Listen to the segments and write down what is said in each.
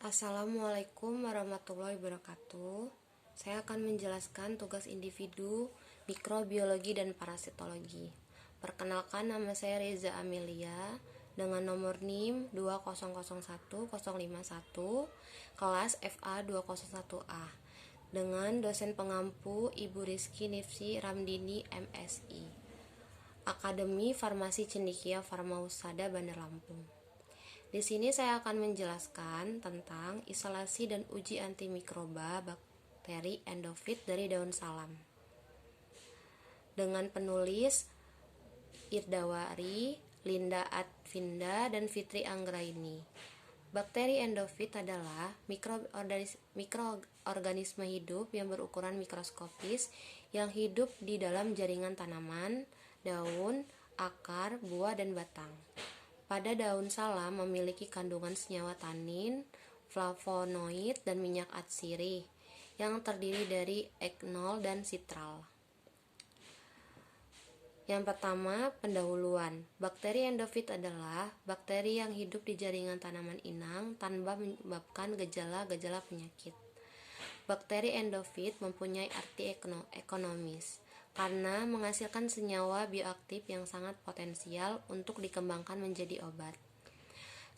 Assalamualaikum warahmatullahi wabarakatuh. Saya akan menjelaskan tugas individu, mikrobiologi, dan parasitologi. Perkenalkan, nama saya Reza Amelia dengan nomor NIM 2001051, kelas FA 201A, dengan dosen pengampu Ibu Rizky Nifsi Ramdini MSI, Akademi Farmasi Cendikia Farmausada Bandar Lampung. Di sini saya akan menjelaskan tentang isolasi dan uji antimikroba bakteri endofit dari daun salam. Dengan penulis Irdawari, Linda Advinda, dan Fitri Anggraini. Bakteri endofit adalah mikroorganisme hidup yang berukuran mikroskopis yang hidup di dalam jaringan tanaman, daun, akar, buah, dan batang. Pada daun salam memiliki kandungan senyawa tanin, flavonoid, dan minyak atsiri yang terdiri dari eknol dan sitral. Yang pertama, pendahuluan. Bakteri endofit adalah bakteri yang hidup di jaringan tanaman inang tanpa menyebabkan gejala-gejala penyakit. Bakteri endofit mempunyai arti ekonomis karena menghasilkan senyawa bioaktif yang sangat potensial untuk dikembangkan menjadi obat.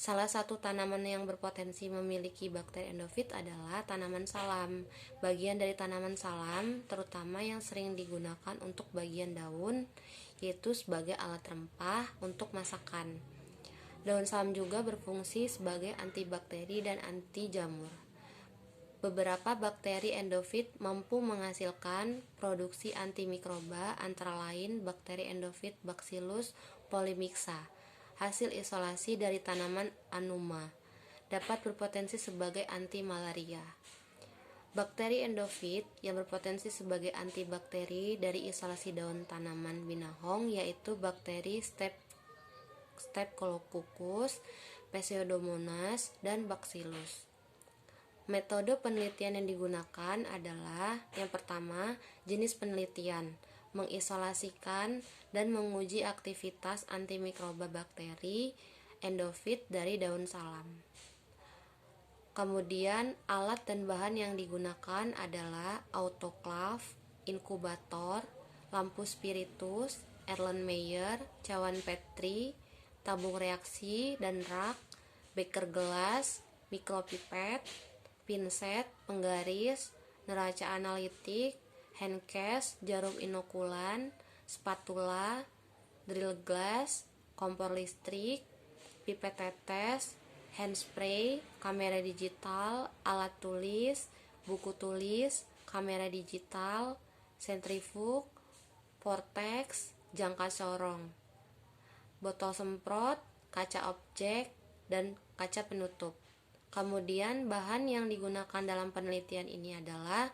Salah satu tanaman yang berpotensi memiliki bakteri endofit adalah tanaman salam. Bagian dari tanaman salam, terutama yang sering digunakan untuk bagian daun, yaitu sebagai alat rempah untuk masakan. Daun salam juga berfungsi sebagai antibakteri dan anti jamur. Beberapa bakteri endofit mampu menghasilkan produksi antimikroba, antara lain bakteri endofit Bacillus polymixa. Hasil isolasi dari tanaman Anuma dapat berpotensi sebagai anti malaria. Bakteri endofit yang berpotensi sebagai antibakteri dari isolasi daun tanaman binahong yaitu bakteri Streptococcus, Pseudomonas, dan Bacillus. Metode penelitian yang digunakan adalah yang pertama, jenis penelitian, mengisolasikan dan menguji aktivitas antimikroba bakteri endofit dari daun salam. Kemudian, alat dan bahan yang digunakan adalah autoklav, inkubator, lampu spiritus, Erlenmeyer, cawan Petri, tabung reaksi dan rak, beker gelas, mikropipet, pinset, penggaris, neraca analitik, handcase, jarum inokulan, spatula, drill glass, kompor listrik, pipet tetes, handspray, kamera digital, alat tulis, buku tulis, kamera digital, sentrifug, vortex, jangka sorong, botol semprot, kaca objek, dan kaca penutup. Kemudian bahan yang digunakan dalam penelitian ini adalah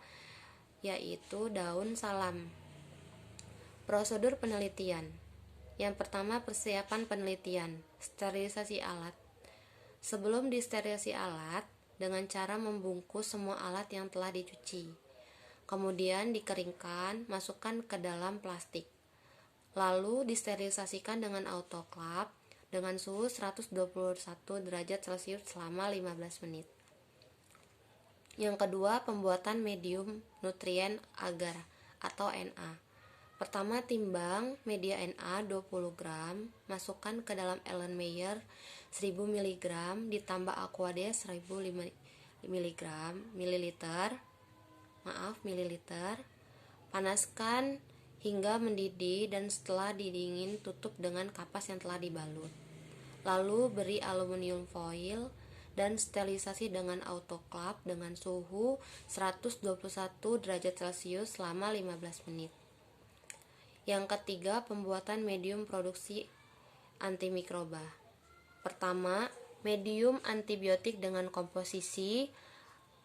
yaitu daun salam. Prosedur penelitian. Yang pertama, persiapan penelitian, sterilisasi alat. Sebelum disterilisasi alat, dengan cara membungkus semua alat yang telah dicuci. Kemudian dikeringkan, masukkan ke dalam plastik. Lalu disterilisasikan dengan autoklav dengan suhu 121 derajat Celcius selama 15 menit. Yang kedua, pembuatan medium nutrien agar atau NA. Pertama, timbang media NA 20 gram, masukkan ke dalam Erlenmeyer 1000 mg, ditambah Aquades 1000 ml. Panaskan hingga mendidih dan setelah didingin tutup dengan kapas yang telah dibalut. Lalu beri aluminium foil dan sterilisasi dengan autoklav dengan suhu 121 derajat Celcius selama 15 menit. Yang ketiga, pembuatan medium produksi antimikroba. Pertama, medium antibiotik dengan komposisi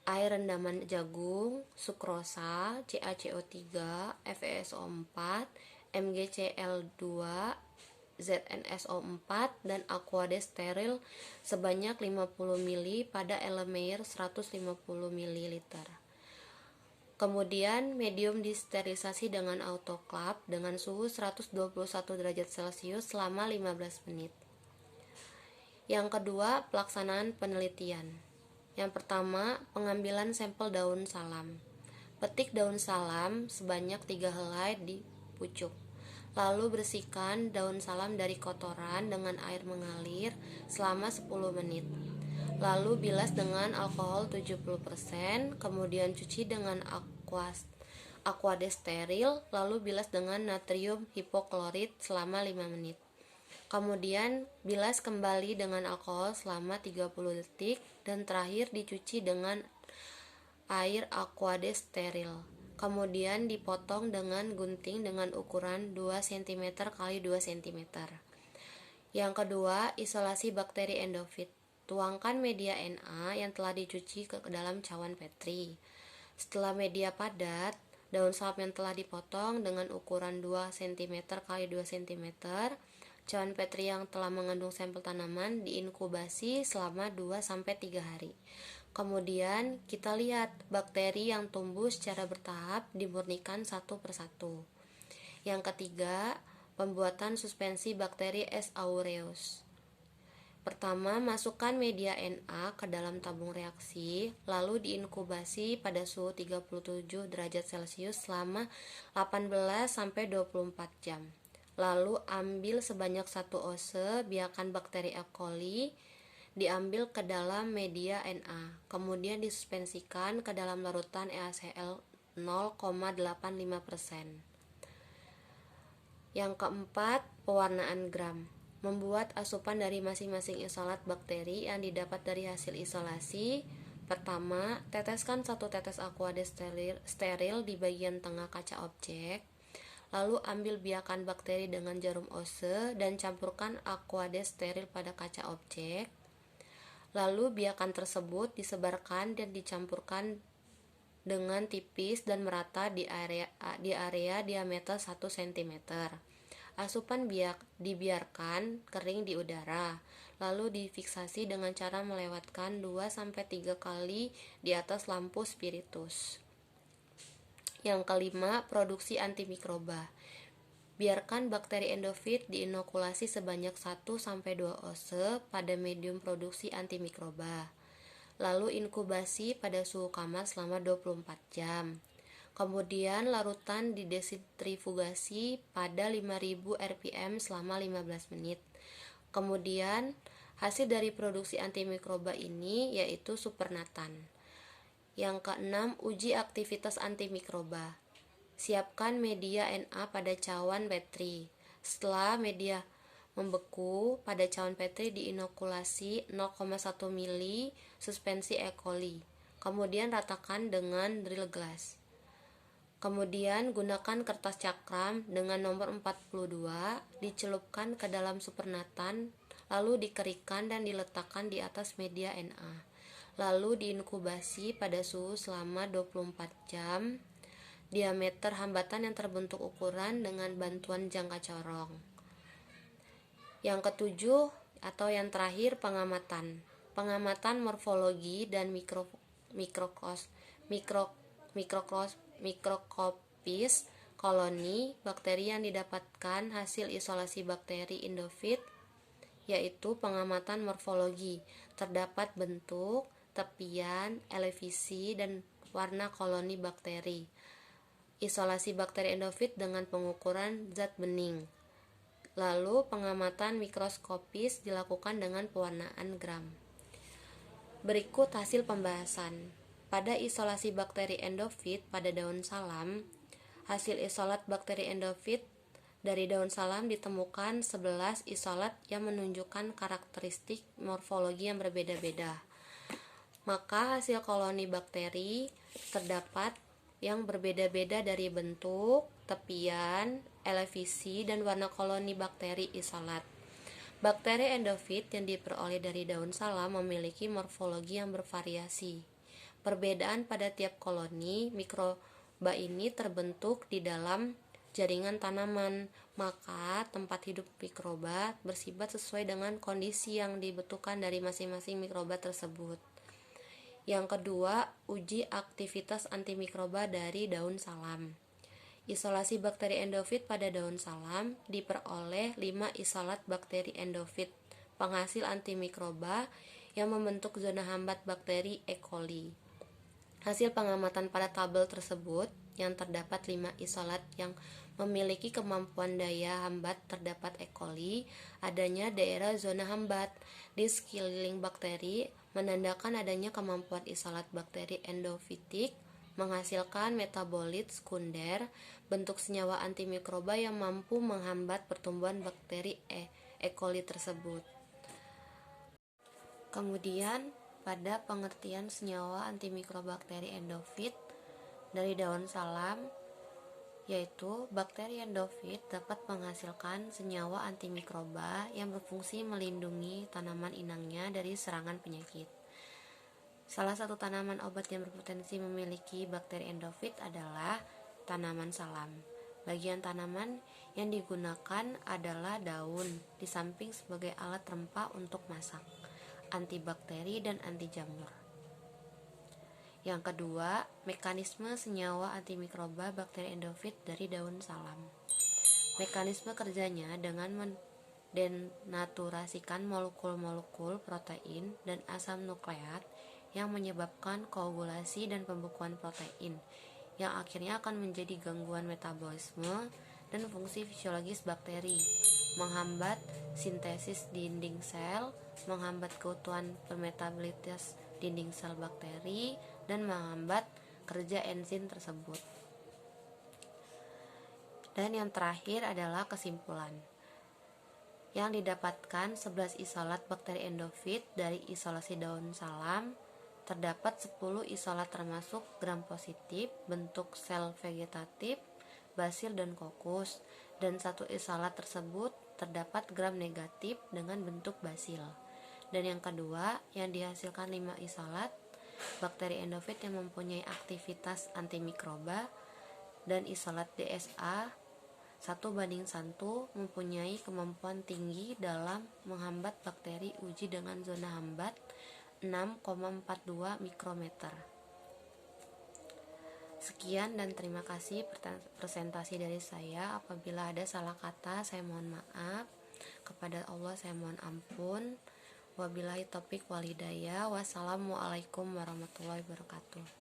air rendaman jagung, sukrosa, CaCO3, FeSO4, MgCl2, ZnSO4, dan Aquades steril sebanyak 50 ml pada Erlenmeyer 150 ml. Kemudian medium disterilisasi dengan autoklav dengan suhu 121 derajat Celcius selama 15 menit. Yang kedua, pelaksanaan penelitian. Yang pertama, pengambilan sampel daun salam. Petik daun salam sebanyak 3 helai di pucuk. Lalu bersihkan daun salam dari kotoran dengan air mengalir selama 10 menit. Lalu bilas dengan alkohol 70%, kemudian cuci dengan aquadesteril, lalu bilas dengan natrium hipoklorit selama 5 menit. Kemudian bilas kembali dengan alkohol selama 30 detik dan terakhir dicuci dengan air aquadesteril. Kemudian dipotong dengan gunting dengan ukuran 2 cm x 2 cm. Yang kedua, isolasi bakteri endofit. Tuangkan media Na yang telah dicuci ke dalam cawan Petri. Setelah media padat, daun salam yang telah dipotong dengan ukuran 2 cm x 2 cm, cawan Petri yang telah mengandung sampel tanaman diinkubasi selama 2-3 hari. Kemudian kita lihat bakteri yang tumbuh secara bertahap dimurnikan satu persatu. Yang ketiga, pembuatan suspensi bakteri S. aureus. Pertama, masukkan media Na ke dalam tabung reaksi, lalu diinkubasi pada suhu 37 derajat Celcius selama 18-24 jam. Lalu ambil sebanyak 1 ounce biakan bakteri E. coli diambil ke dalam media Na, kemudian disuspensikan ke dalam larutan EaCl 0,85%. Yang keempat, pewarnaan gram. Membuat asupan dari masing-masing isolat bakteri yang didapat dari hasil isolasi. Pertama, teteskan 1 tetes aquadesteril di bagian tengah kaca objek. Lalu ambil biakan bakteri dengan jarum ose dan campurkan aquadesteril pada kaca objek. Lalu biakan tersebut disebarkan dan dicampurkan dengan tipis dan merata di area diameter 1 cm. Asupan dibiarkan kering di udara, lalu difiksasi dengan cara melewatkan 2-3 kali di atas lampu spiritus. Yang kelima, produksi antimikroba. Biarkan bakteri endofit diinokulasi sebanyak 1-2 ounce pada medium produksi antimikroba. Lalu inkubasi pada suhu kamar selama 24 jam. Kemudian larutan didesentrifugasi pada 5000 rpm selama 15 menit. Kemudian hasil dari produksi antimikroba ini yaitu supernatan. Yang keenam, uji aktivitas antimikroba. Siapkan media Na pada cawan Petri. Setelah media membeku, pada cawan Petri diinokulasi 0,1 ml suspensi E. coli. Kemudian ratakan dengan drill glass. Kemudian gunakan kertas cakram dengan nomor 42, dicelupkan ke dalam supernatan, lalu dikeringkan dan diletakkan di atas media Na. Lalu diinkubasi pada suhu selama 24 jam. Diameter hambatan yang terbentuk ukuran dengan bantuan jangka corong. Yang ketujuh atau yang terakhir, pengamatan. Pengamatan morfologi dan mikroskopis koloni bakteri yang didapatkan hasil isolasi bakteri endofit, yaitu pengamatan morfologi. Terdapat bentuk, tepian, elevasi, dan warna koloni bakteri. Isolasi bakteri endofit dengan pengukuran zat bening. Lalu pengamatan mikroskopis dilakukan dengan pewarnaan gram. Berikut hasil pembahasan. Pada isolasi bakteri endofit pada daun salam, hasil isolat bakteri endofit dari daun salam ditemukan 11 isolat yang menunjukkan karakteristik morfologi yang berbeda-beda. Maka hasil koloni bakteri terdapat yang berbeda-beda dari bentuk, tepian, elevasi, dan warna koloni bakteri isolat. Bakteri endofit yang diperoleh dari daun salam memiliki morfologi yang bervariasi. Perbedaan pada tiap koloni mikroba ini terbentuk di dalam jaringan tanaman, maka tempat hidup mikroba bersifat sesuai dengan kondisi yang dibutuhkan dari masing-masing mikroba tersebut. Yang kedua, uji aktivitas antimikroba dari daun salam. Isolasi bakteri endofit pada daun salam diperoleh 5 isolat bakteri endofit penghasil antimikroba yang membentuk zona hambat bakteri E. coli. Hasil pengamatan pada tabel tersebut, yang terdapat 5 isolat yang memiliki kemampuan daya hambat terdapat E. coli, adanya daerah zona hambat di sekeliling bakteri, menandakan adanya kemampuan isolat bakteri endofitik menghasilkan metabolit sekunder, bentuk senyawa antimikroba yang mampu menghambat pertumbuhan bakteri E. coli tersebut. Kemudian, pada pengertian senyawa antimikrobakteri endofit dari daun salam, yaitu bakteri endofit dapat menghasilkan senyawa antimikroba yang berfungsi melindungi tanaman inangnya dari serangan penyakit. Salah satu tanaman obat yang berpotensi memiliki bakteri endofit adalah tanaman salam. Bagian tanaman yang digunakan adalah daun, di samping sebagai alat rempah untuk masak, antibakteri dan anti jamur. Yang kedua, mekanisme senyawa antimikroba bakteri endofit dari daun salam. Mekanisme kerjanya dengan mendenaturasikan molekul-molekul protein dan asam nukleat yang menyebabkan koagulasi dan pembekuan protein, yang akhirnya akan menjadi gangguan metabolisme dan fungsi fisiologis bakteri, menghambat sintesis dinding sel, menghambat keutuhan permeabilitas dinding sel bakteri, dan menghambat kerja enzim tersebut. Dan yang terakhir adalah kesimpulan. Yang didapatkan 11 isolat bakteri endofit dari isolasi daun salam, terdapat 10 isolat termasuk gram positif bentuk sel vegetatif, basil dan kokus, dan satu isolat tersebut terdapat gram negatif dengan bentuk basil. Dan yang kedua, yang dihasilkan 5 isolat bakteri endofit yang mempunyai aktivitas antimikroba, dan isolat DSA 1:1 mempunyai kemampuan tinggi dalam menghambat bakteri uji dengan zona hambat 6,42 mikrometer. Sekian dan terima kasih presentasi dari saya. Apabila ada salah kata, saya mohon maaf. Kepada Allah saya mohon ampun. Wabillahi taufiq walhidayah. Wassalamualaikum warahmatullahi wabarakatuh.